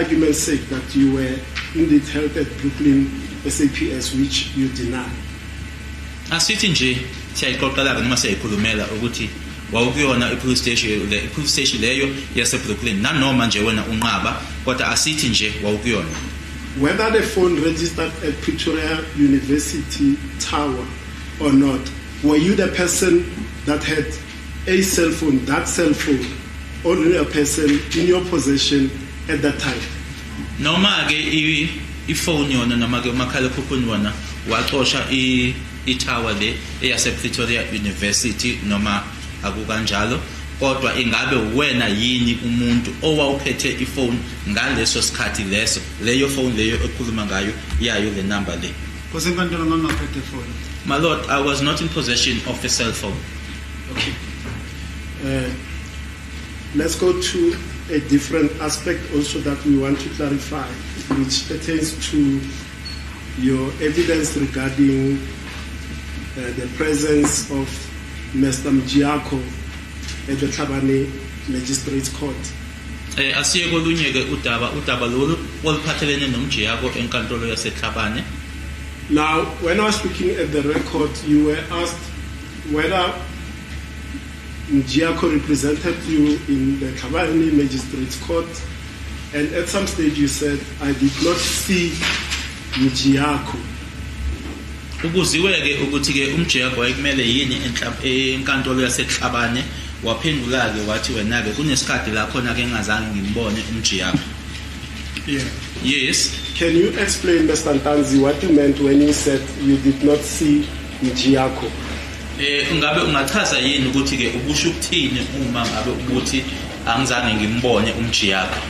argument's sake, that you were indeed held at Brooklyn SAPS, which you deny. Asithi nje siyayixoxela noma siyayikhulumela ukuthi wawukuyona ipolice station leyo yase Brooklyn nanoma nje wena unqaba kodwa asithi nje wawukuyona. Whether the phone registered at Pretoria University Tower or not, were you the person that had a cell phone, that cell phone, only a person in your possession at that time? Noma ke iphone yona noma ke umakhalekhukhwini wona waxosha tower le eyase Pretoria University noma akukanjalo, kodwa ingabe wena yini umuntu owawuphethe iphone ngaleso sikhathi leso, leyo phone leyo ekhuluma ngayo yayo le number le? Kusenkantolo ngangaphethe phone. My lord, I was not in possession of a cell phone. Okay. Let's go to a different aspect also that we want to clarify, which pertains to your evidence regarding the presence of Mr. Mjiako at the Thabane Magistrates Court. Asiye kolunye ke udaba lolu oluphathelene noMjiyako enkantolo yase Thabane. Now, when I was speaking at the record, you were asked whether Mjiako represented you in the Thabane Magistrates Court, and at some stage you said, I did not see Mjiako. Ukuziwe ke ukuthi ke uMjiyako wayekumele yini enkantolo yase Thabane, waphendula ke wathi wena ke kunesikhathi la khona ke ngazange ngimbone uMjiyako. Yeah. Yes. Can you explain, Mr. Ntanzi, what you meant when you said you did not see Mjiako? Ungabe ungachaza yini ukuthi ke ubusho ukuthini uma ngabe ukuthi angizange ngimbone uMjiyako?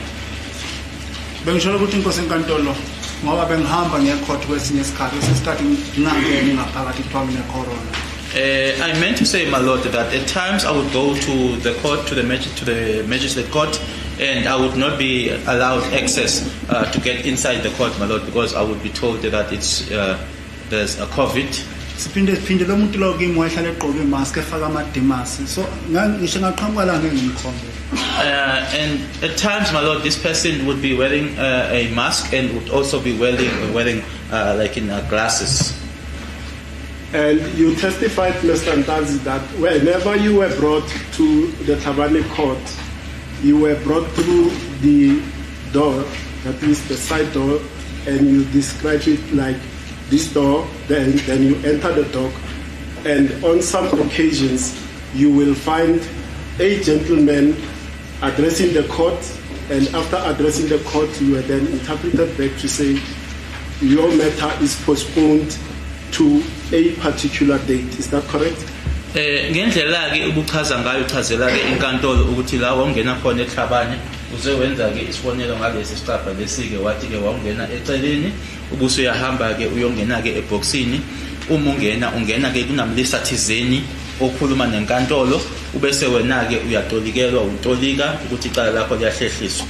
Bengisho ukuthi inkosi enkantolo ngoba bengihamba ngecourt kwesinye isikhathi isikhathi ngingangeni ngaphakathi kwami necorona. I meant to say, my lord, that at times I would go to the court, to the magistrate court, and I would not be allowed access to get inside the court, my lord, because I would be told that it's there's a COVID. Siphinde lo muntu lo kimi wayehlala egqoke imask efaka amadimasi, so ngisho ngaqhamuka la ngengimkhombe. And at times, my lord, this person would be wearing a mask and would also be wearing like in glasses. And you testified, Mr. Ntanzi, that whenever you were brought to the Thabane court, you were brought through the door, that is the side door, and you described it like this door, then you enter the dock, and on some occasions you will find a gentleman addressing the court, and after addressing the court you were then interpreted back to say your matter is postponed to a particular date. Is that correct? Ngendlela ke ubuchaza ngayo uchazela ke inkantolo ukuthi la wangena khona eThabane uze wenza ke isibonelo ngalesi sicabha lesike wathi ke wangena eceleni ubuso uyahamba ke uyongena ke eboxini uma ungena ke kunamlisa thizeni okhuluma nenkantolo ubese wena ke uyatolikelwa utolika ukuthi icala lakho liyahlehliswa.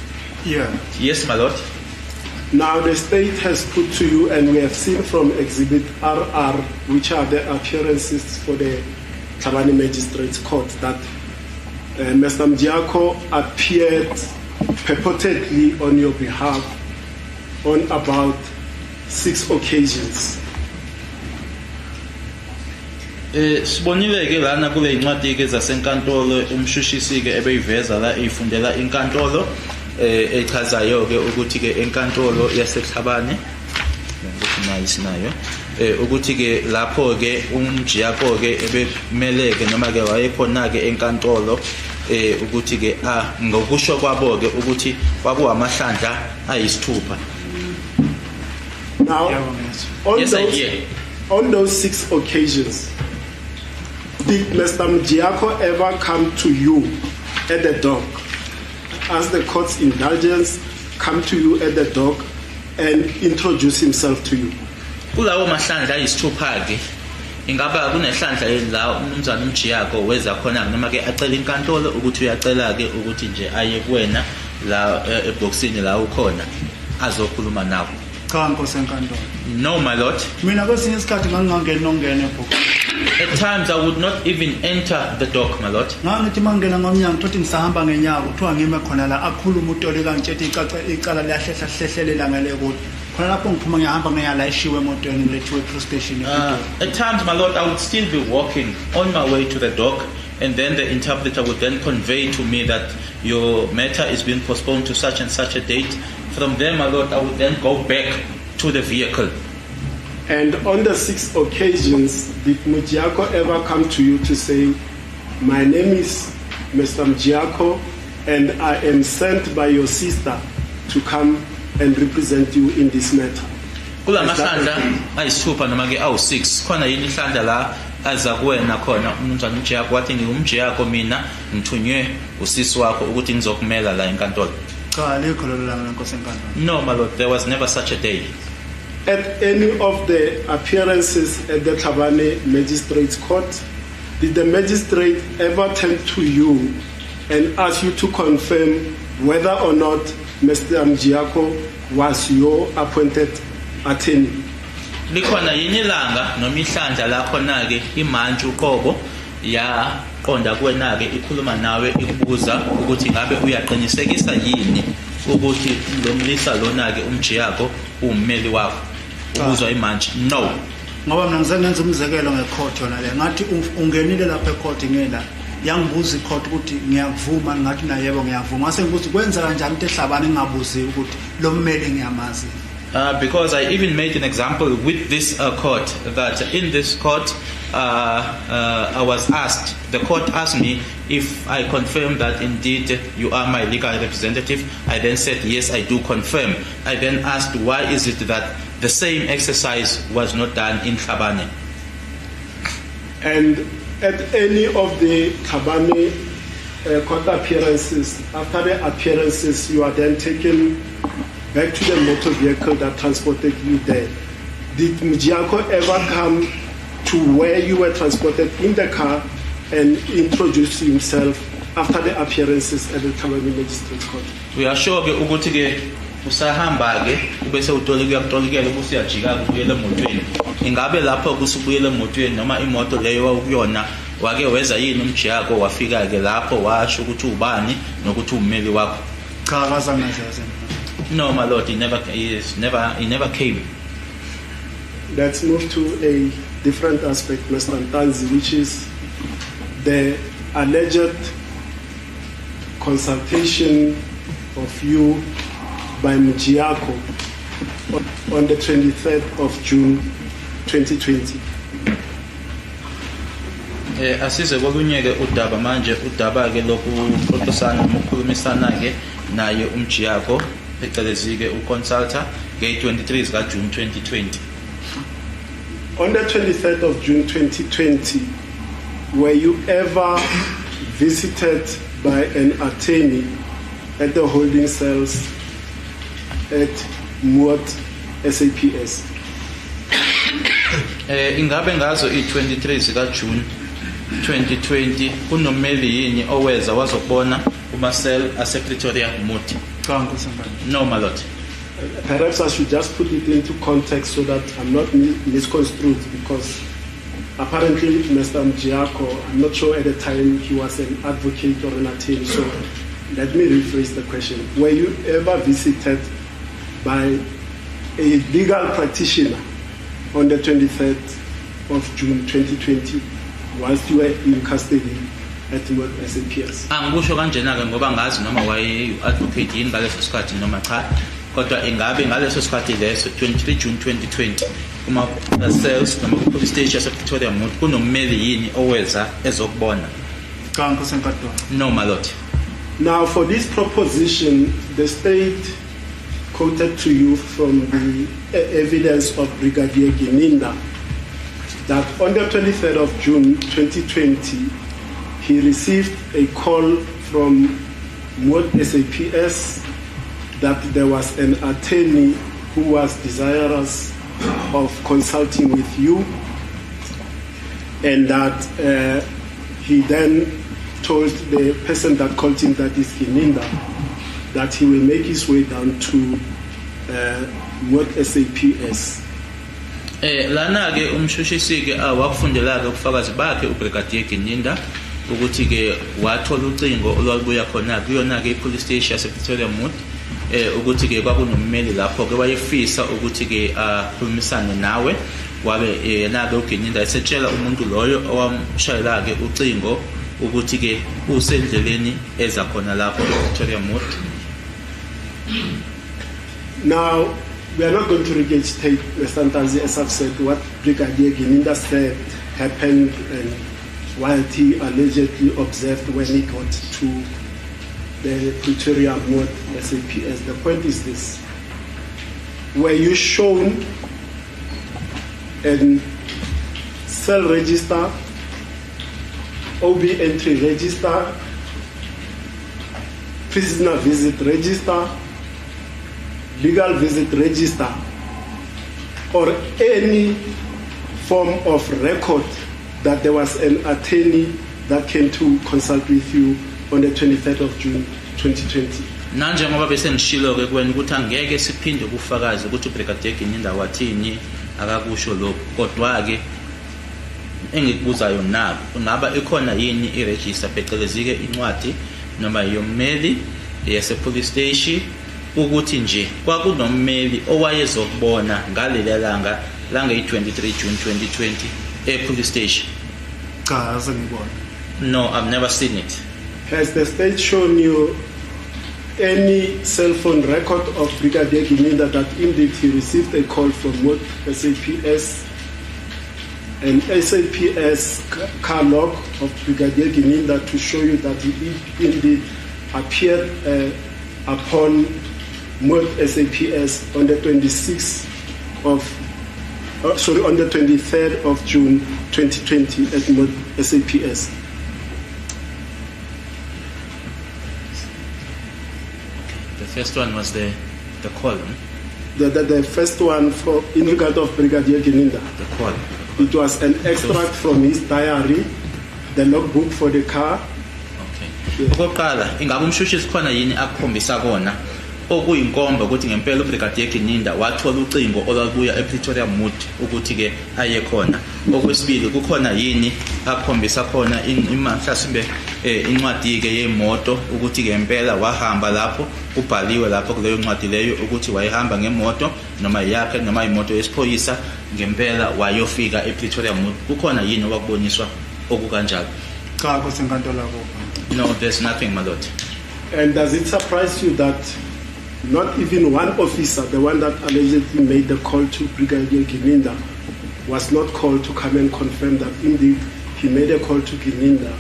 Yeah. Yes, my lord. Now the state has put to you, and we have seen from Exhibit RR, which are the appearances for the Thabane Magistrates Court, that Mr. Mjiako appeared purportedly on your behalf on about 6 occasions. Sibonile ke lana kule incwadi ke zasenkantolo umshushisi ke ebeyiveza la ifundela inkantolo echazayo ke ukuthi ke enkantolo yaseThabane ngokuthi nayo sinayo ukuthi ke lapho ke uMjiyako ke ebemele ke noma ke wayekhona ke enkantolo ukuthi ke ngokusho kwabo ke ukuthi kwakuamahlandla ayisithupha. Now on those 6 occasions, did Mr. Mjiako ever come to you at the dock, ask the court's indulgence, come to you at the dock and introduce himself to you? Kulawo mahlandla ayisithupha ke ingaba kunehlandla la umnumzana uMjiyako weza khona noma ke acela inkantolo ukuthi uyacela ke ukuthi nje aye kuwena la eboxini la ukhona azokhuluma nawe? Cha nkosi enkantolo. No, my lord. Mina kwesinye isikhathi ngangangena nongena eboxini. At times I would not even enter the dock, my lord. Ngangithi mangena ngomnyango thothi ngisahamba ngenyawo kuthiwa ngime khona la akhuluma utolika ngitshela icala liyahlehlelela ngale kude. Khona lapho ngiphuma ngihamba ngiyalayishiwe emotweni ngilethiwe police station At times, my lord, I would still be walking on my way to the dock, and then the interpreter would then convey to me that your matter is being postponed to such and such a date. From there, my lord, I would then go back to the vehicle. And on the 6 occasions, did Mujako ever come to you to say, my name is Mr. Mujako, and I am sent by your sister to come and represent you in this matter? Kula mahlandla ayisithupha noma ke awu6 khona yini ihlandla la aza kuwena khona umnumzana uMjiyako wathi ngumJiyako mina ngithunywe usisi wakho ukuthi ngizokumela la enkantolo? Cha likho lelo langa lenkosi enkantolo. No, my lord, there was never such a day. At any of the appearances at the Thabane Magistrates Court, did the magistrate ever turn to you and ask you to confirm whether or not Mr. Mjiyako was your appointed attorney? Likhona yini ilanga noma ihlandla la khona ke imantshi uqobo yaqonda kuwena ke ikhuluma nawe ikubuza ukuthi ngabe uyaqinisekisa yini ukuthi lo mlisa lona ke uMjiyako ummeli wakho? Ubuzwa imantshi no. Ngoba mina ngizengenza umzekelo ngecourt yona le ngathi ungenile lapha ecourt ngela yangibuza icourt ukuthi ngiyavuma ngathi na yebo ngiyavuma ngase ngibuza kwenza kanjani into ehlabana ngingabuzi ukuthi lo mmeli ngiyamazi. Because I even made an example with this court that in this court I was asked, the court asked me if I confirm that indeed you are my legal representative. I then said yes, I do confirm. I then asked why is it that the same exercise was not done in Thabane? And at any of the Thabane court appearances, after the appearances you are then taken back to the motor vehicle that transported you there. Did Mjiyako ever come to where you were transported in the car and introduce himself after the appearances at the Thabane Magistrates Court? We are sure ke ukuthi ke usahamba ke ubese utolikela ukuthi uyajika ukuyela emotweni. Ingabe lapho kusubuyela emotweni noma imoto leyo wakuyona wake weza yini uMjiyako wafika ke lapho washo ukuthi ubani nokuthi ummeli wakho? Cha akazange nje. No, my lord, he never came. Let's move to a different aspect, Mr. Ntanzi, which is the alleged consultation of you by Mjiyako on the 23rd of June 2020. Asize kolunye ke udaba manje udaba ke lokuxoxisana nokukhulumisana ke naye uMjiyako phecelezi ke uconsulta ke 23 zika June 2020. On the 23rd of June 2020, were you ever visited by an attorney at the holding cells at Muat SAPS? Ingabe ngazo i-23 zika June 2020 kunomeli yini oweza wazobona uMarcel Secretariat Muti? No, my lord. Perhaps I should just put it into context so that I'm not misconstrued, because apparently Mr. Mjiyako, I'm not sure at the time he was an advocate or an attorney, so let me rephrase the question. Were you ever visited by a legal practitioner on the 23rd of June 2020 whilst you were in custody at SAPS? Angisho kanjena ke ngoba ngazi noma waye advocate yini ngaleso sikhathi noma cha, kodwa ingabe ngaleso sikhathi leso 23 June 2020 kuma cells noma ku police station Secretariat Muti kunomeli yini oweza ezokubona? Cha nkosi enkantolo. No, my lord. Now, for this proposition, the state quoted to you from the evidence of Brigadier Gininda that on the 23rd of June 2020, he received a call from Muat SAPS that there was an attorney who was desirous of consulting with you, and that he then told the person that called him, that is Gininda, that he will make his way down to Muat SAPS. Lana ke umshushisi ke wakufundela ke ubufakazi bakhe uBrigadier Gininda ukuthi ke wathola ucingo olwalubuya khona kuyona ke ipolice station yasePretoria Mood ukuthi ke kwakunommeli lapho ke wayefisa ukuthi ke akhulumisane nawe wabe yena ke uGininda esetshela umuntu loyo owamshayela ke ucingo ukuthi ke usendleleni eza khona lapho ePretoria Mood. Now, we are not going to regurgitate Mr. Ntanzi as I've said what Brigadier Gininda said happened and what he allegedly observed when he got to the Pretoria Mood SAPS. The point is this: were you shown a cell register, OB entry register, prisoner visit register, legal visit register, or any form of record that there was an attorney that came to consult with you on the 23rd of June 2020? Nanje ngoba bese ngishilo ke kuwena ukuthi angeke siphinde kufakaze ukuthi uBrigadier Gininda wathini akakusho lokho, kodwa ke engikubuzayo nabo ngaba ikhona yini iregister phecelezi ke incwadi noma yommeli yase police station ukuthi nje kwakunommeli owayezokubona ngaleli langa lange-23 June 2020 police station? Cha, asengibona. No, I've never seen it. Has the state shown you any cell phone record of Brigadier Gininda that indeed he received a call from what SAPS, an SAPS car log of Brigadier Gininda to show you that he indeed appeared upon Mood SAPS on the 26th of, on the 23rd of June 2020 at Mood SAPS? The first one was the column. The first one for in regard of Brigadier Gininda. The call. It was an extract from his diary, the logbook for the car. Okay. Okokuqala ingabe umshushisi khona yini akukhombisa kona okuyinkomba ukuthi ngempela uBrigadier Gininda wathola ucingo olwalubuya ePretoria Mood ukuthi ke aye khona? Okwesibili kukhona yini akukhombisa khona mhlasimbe incwadi ke yemoto ukuthi ke impela wahamba lapho kubhaliwe lapho kuleyo ncwadi leyo ukuthi wayehamba ngemoto noma yakhe noma imoto yesiphoyisa ngempela wayofika ePretoria Mood? Kukhona yini owakuboniswa okukanjalo? Cha, kusenkantolo lapho. No, there's nothing, my lord. And does it surprise you that not even one officer, the one that allegedly made the call to Brigadier Gininda, was not called to come and confirm that indeed he made a call to Gininda,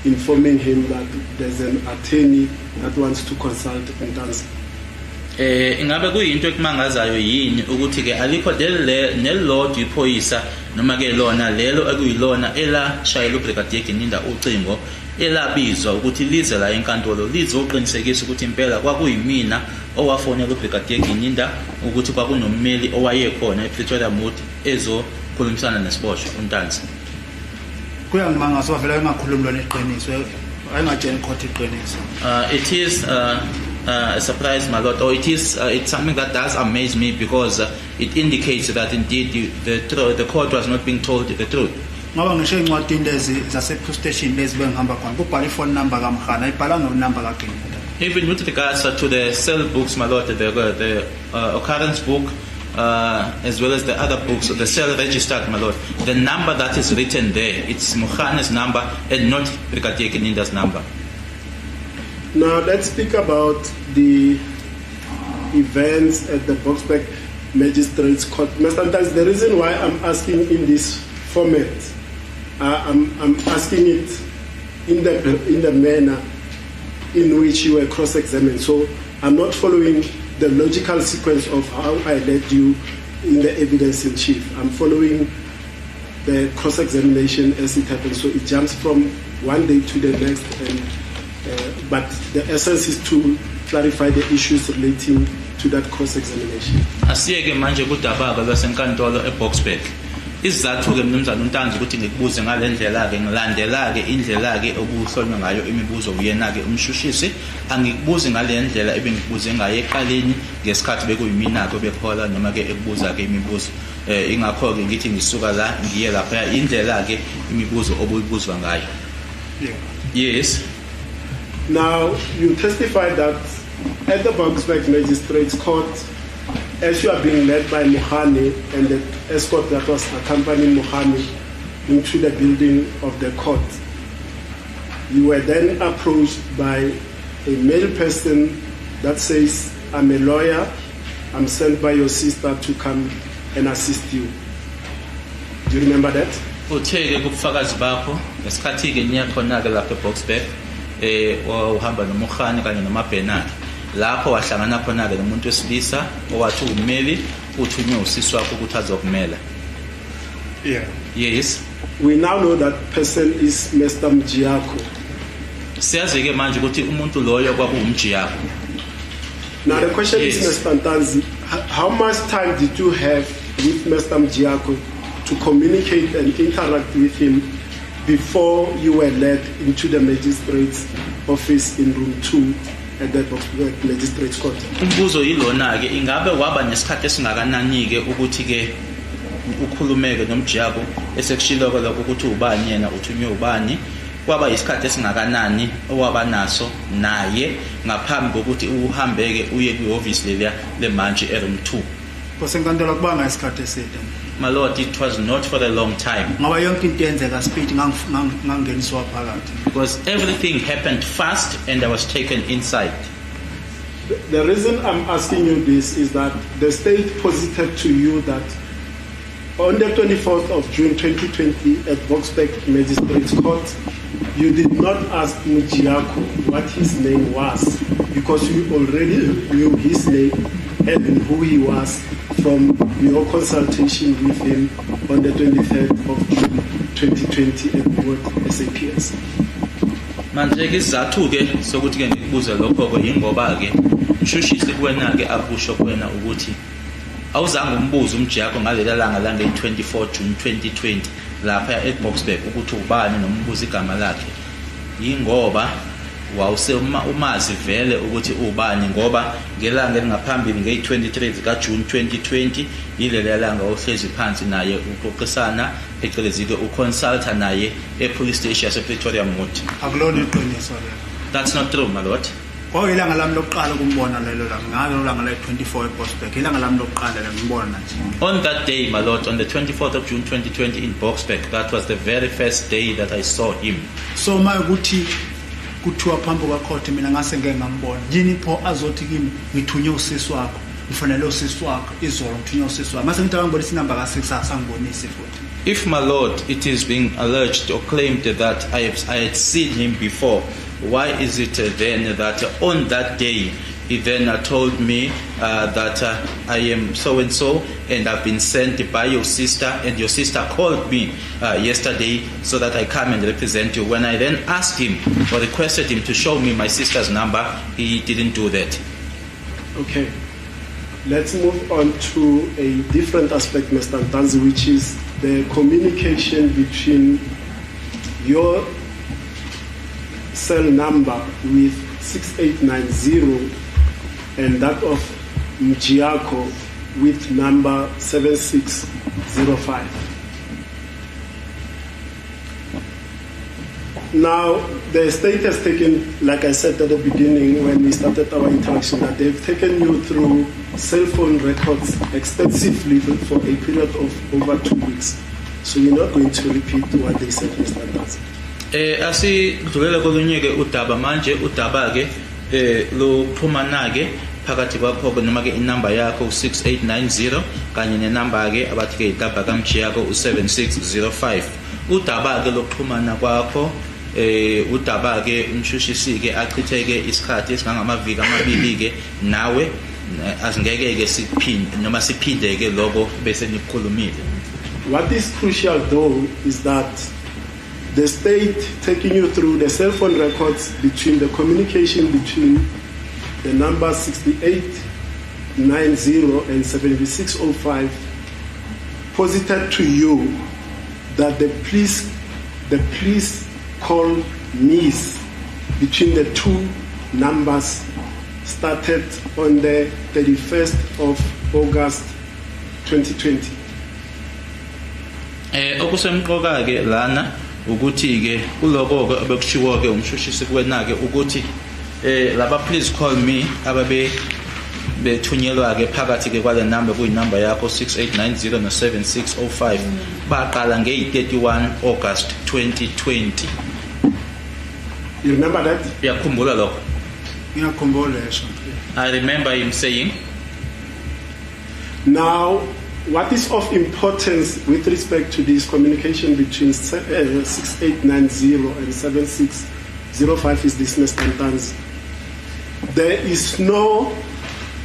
informing him that there's an attorney that wants to consult Ntanzi? Ingabe kuyinto ekumangazayo yini ukuthi ke alikho nelord iphoyisa noma ke lona lelo ekuyilona elashayela uBrigadier Gininda ucingo elabizwa ukuthi lize la enkantolo lizoqinisekisa ukuthi impela kwakuyimina owafonela uBrigadier Gininda ukuthi kwakunommeli owayekhona ePretoria Mood ezokhulumisana nesiboshwa uNtanzi? Kuyangimangaza wavela engakhulumi lona iqiniso, ayingatshela icourt iqiniso. It is a surprise, my lord, or it's something that does amaze me because it indicates that indeed the court was not being told the truth. Ngoba ngisho incwadini lezi zase-police station lezi bengihamba khona kubhala iphone number kaMkhana ayibhalanga unumber kaGininda. Even with regards to the cell books, my lord, the occurrence book as well as the other books, the cell registered, my lord, the number that is written there, it's Mkhana's number and not Brigadier Gininda's number. Now let's speak about the events at the Boksburg Magistrates Court. Mr. Ntanzi, the reason why I'm asking in this format, I'm asking it in the manner in which you were cross-examined. So I'm not following the logical sequence of how I led you in the evidence in chief. I'm following the cross-examination as it happens. So it jumps from one day to the next, but the essence is to clarify the issues relating to that cross-examination. Asiyeke manje kudaba lwasenkantolo eBoksburg. Isizathu-ke mnumzana uNtanzi ukuthi ngikubuze ngale ndlela-ke ngilandela-ke indlela-ke okuhlonywa ngayo imibuzo uyena-ke umshushisi. Angikubuzi ngale ndlela ebengikubuze ngayo eqaleni ngesikhathi bekuyimina-ke obekhola noma-ke ekubuza-ke imibuzo. Ingakho-ke ngithi ngisuka la ngiye lapha indlela-ke imibuzo obuyibuzwa ngayo. Yes. Now, you testified that at the Boksburg Magistrates Court, as you are being led by Mohani and the escort that was accompanying Mohani into the building of the court, you were then approached by a male person that says, I'm a lawyer, I'm sent by your sister to come and assist you. Do you remember that? Utheke kubufakazi bakho ngesikhathi-ke niya khona-ke lapha eBoksburg uhamba noMohani kanye noMabhenaki lapho wahlangana khona-ke nomuntu wesilisa owathi ummeli uthunywe usisi wakho ukuthi azokumela. Yeah. Yes. We now know that person is Mr. Mjiako. Siyazi-ke manje ukuthi umuntu loyo kwakuwumjiyako. Now the question Yes. is, Mr. Ntanzi, how much time did you have with Mr. Mjiako to communicate and interact with him before you were led into the magistrate's office in room 2 at the Boksburg Magistrates Court? Umbuzo yilona-ke ingabe waba nesikhathi esingakanani-ke ukuthi-ke ukhulumeke nomjiyako esekushilo-ke lokho ukuthi ubani yena uthunywe ubani, kwaba isikhathi esingakanani owaba naso naye ngaphambi kokuthi uhambeke uye kwihhovisi leliya lemanje eroom 2? Kosenkantolo kubanga isikhathi eside. My Lord, it was not for a long time Ngoba yonke into yenzeka speed ngangeniswa phakathi. because everything happened fast and I was taken inside. The reason I'm asking you this is that the state posited to you that on the 24th of June 2020 at Boksburg Magistrates Court, you did not ask Mjiako what his name was because you already knew his name and who he was from your consultation with him on the 23rd of June 2020 at Board SAPS. Manje-ke isizathu-ke sokuthi-ke ngikubuze lokho-ke yingoba-ke mshushisi kuwena-ke akusho kuwena ukuthi awuzange umbuze umjiyako ngalela langa lange-24 June 2020 lapha eBoksburg ukuthi ubani nombuza igama lakhe, yingoba umazi vele ukuthi ubani ngoba ngelanga elingaphambili ngeyi-23 zikaJune 2020 yileli langa ohlezi phansi naye uxoxisana phecelezi-ke uconsulta naye epolice station yasePretoria Moti. Akulona iqiniso lelo. That's not true, my lord. Ilanga lami lokuqala ukumbona lelo langa ngalo langa le-24 eBoksburg. Ilanga lami lokuqala ngibona nje. On that day, my lord, on the 24th of June 2020 in Boksburg, that was the very first day that I saw him. So ukuthi kuthiwa phambi kwakhothe mina ngase ngeke ngambona yini pho azothi kimi ngithunywe usisi wakho ngifanele usisi wakho izolo ngithunywe usisi wakho mase ngithi angibonisa inamba ka6 asangibonisi futhi. If, my lord, it is being alleged or claimed that I had seen him before, why is it then that on that day he then told me that I am so-and-so and I've been sent by your sister and your sister called me yesterday so that I come and represent you. When I then asked him or requested him to show me my sister's number, he didn't do that. Okay. Let's move on to a different aspect, Mr. Ntanzi, which is the communication between your cell number with 6890 and that of Mjiako with number 7605. Now, the state has taken, like I said at the beginning when we started our interaction, that they've taken you through cell phone records extensively for a period of over 2 weeks. So we're not going to repeat what they said, Mr. Ntanzi. Asidlulela kolunye-ke udaba manje udaba-ke luxhumana-ke phakathi kwakho noma-ke inamba yakho u-6890 kanye nenamba-ke abathi-ke idaba kamjiyako u-7605. Udaba-ke lokuxhumana kwakho udaba-ke umshushisi-ke achithe-ke isikhathi esingangamaviki amabili-ke nawe azingeke-ke siphinde-ke lokho bese nikukhulumile. What is crucial though is that the state taking you through the cell phone records between the communication between the number 6890 and 7605 posited to you that the police call miss between the two numbers started on the 31st of August 2020. Okusemqoka ke lana ukuthi ke kuloko ke bekushiwo ke umshushisi kuwena ke ukuthi laba please call me ababe bethunyelwa ke phakathi ke kwale number kuyinumber yakho 6890 no 7605 baqala nge31 August 2020. You remember that? Uyakhumbula lokho? Ngiyakhumbula lesho. I remember him saying. Now, what is of importance with respect to this communication between 6890 and 7605 is this, Mr. Ntanzi. There is no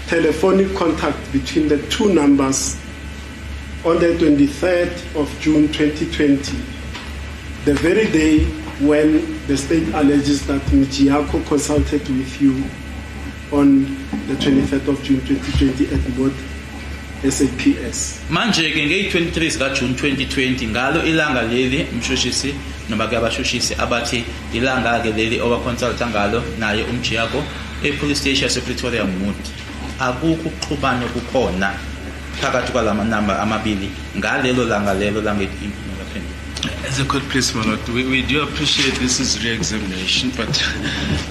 telephonic contact between the two numbers on the 23rd of June 2020, the very day when the state alleges that Mjiako consulted with you on the 23rd of June 2020 at both SAPS. Manje ke nge-23 zika June 2020 ngalo ilanga leli umshushisi noma ke abashushisi abathi ilanga ke leli owaconsulta ngalo naye uMjiako epolice station yasePretoria Mudi. Akukho ukuxhubana kukhona phakathi kwalama namba amabili ngalelo langa lelo lange. As a court, please, my lord, we do appreciate this is re-examination, but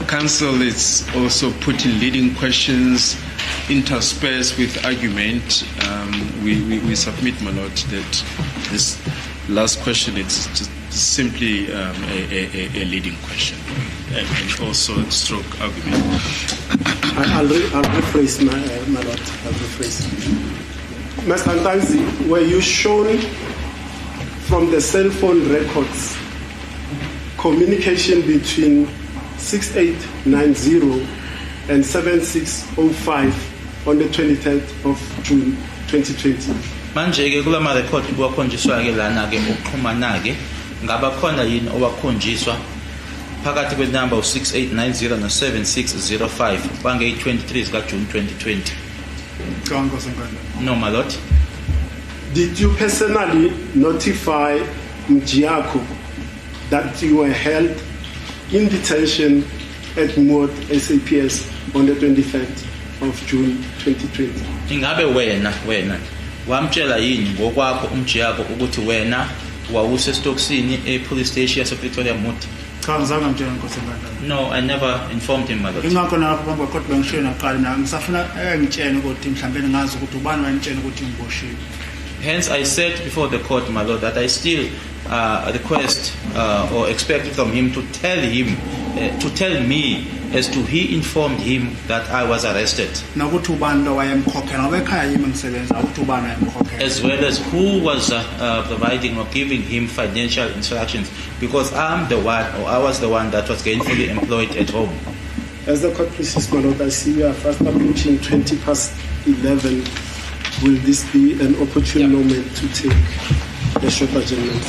counsel is also putting leading questions interspersed with argument. We submit, my lord, that this last question is just simply a leading question and also stroke argument. I'll rephrase, my lord. I'll rephrase. Mr. Ntanzi, were you shown from the cell phone records communication between 6890 and 7605 on the 23rd of June 2020? Manje ke kula ma record kuwakhonjiswa ke lana ke uxhumana ke ngaba khona yini owakhonjiswa phakathi kwe number 6890 no 7605 bange 23 zika June 2020? No, my lord. Did you personally notify Mjiako that you were held in detention at Mood SAPS on the 23rd of June 2020? Ingabe wena wamtshela yini ngokwakho uMjiako ukuthi wena wawusestokisini epolice station yasePretoria Mudi? Cha ngizange ngitshela inkosi ngandaba. No, I never informed him, my lord. Ingakho lapho bamba kodwa bengishiye naqala na ngisafuna ngitshene ukuthi mhlambe ngazi ukuthi ubani wayemtshela ukuthi ngiboshiwe. Hence, I said before the court, my lord, that I still request or expect from him to tell me as to he informed him that I was arrested. Nokuthi ubani lo wayemkhokhela ngoba ekhaya yimi ngisebenza ukuthi ubani wayemkhokhela. As well as who was providing or giving him financial instructions, because I was the one that was gainfully employed at home. As the court pleases, my lord, I see we are fast approaching 11. Will this be an opportune moment to take a short adjournment?